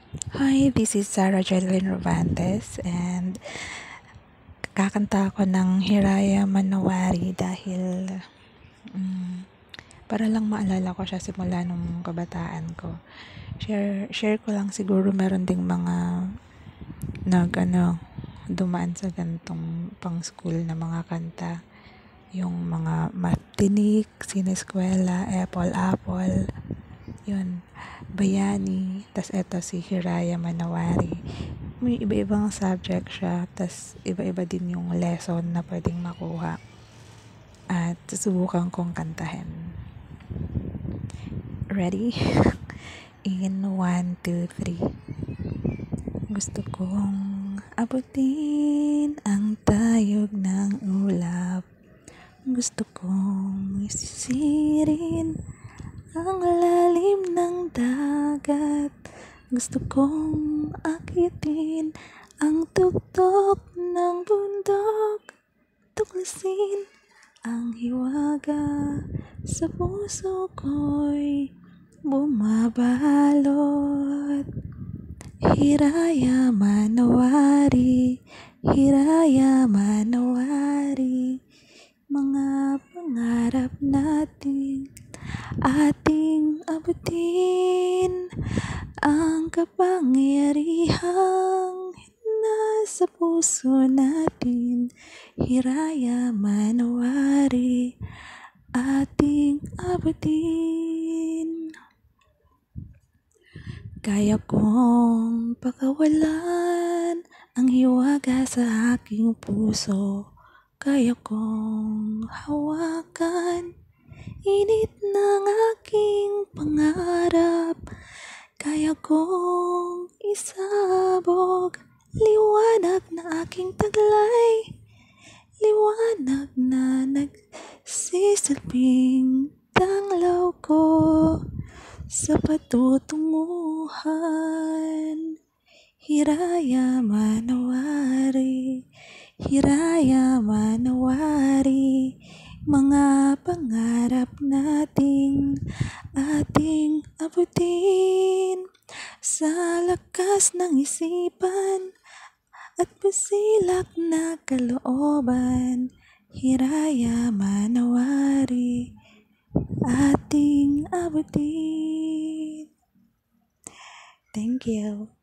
Hi, this is Sarah Jeline Rovantes and kakanta ako ng Hiraya Manawari dahil para lang maalala ko siya simula nung kabataan ko. Share ko lang siguro meron ding mga dumaan sa gantong pang school na mga kanta. Yung mga Matinik, Sineskwela, Apple, yun, Bayani, tas eto si Hiraya Manawari. May iba-ibang subject siya, tas iba-iba din yung lesson na pwedeng makuha. At susubukan kong kantahin. Ready? In 1, 2, 3. Gusto kong abutin ang tayog ng ulap. Gusto kong sisirin ang lalim ng dagat. Gusto kong akitin ang tuktok ng bundok. Tuklasin ang hiwaga sa puso ko'y bumabalot. Hiraya Manawari, Hiraya Manawari. Mga pangarap natin ating abutin, ang kapangyarihang nasa puso natin. Hiraya Manawari, ating abutin. Kaya kong pakawalan ang hiwaga sa aking puso. Kaya kong hawakan init ng aking pangarap. Kaya kong isabog liwanag na aking taglay. Liwanag na nagsisilbing tanglaw ko sa patutunguhan. Hiraya Manawari, Hiraya Manawari. Mga pangarap nating ating abutin sa lakas ng isipan at pasilak na kalooban. Hiraya Manawari, ating abutin. Thank you.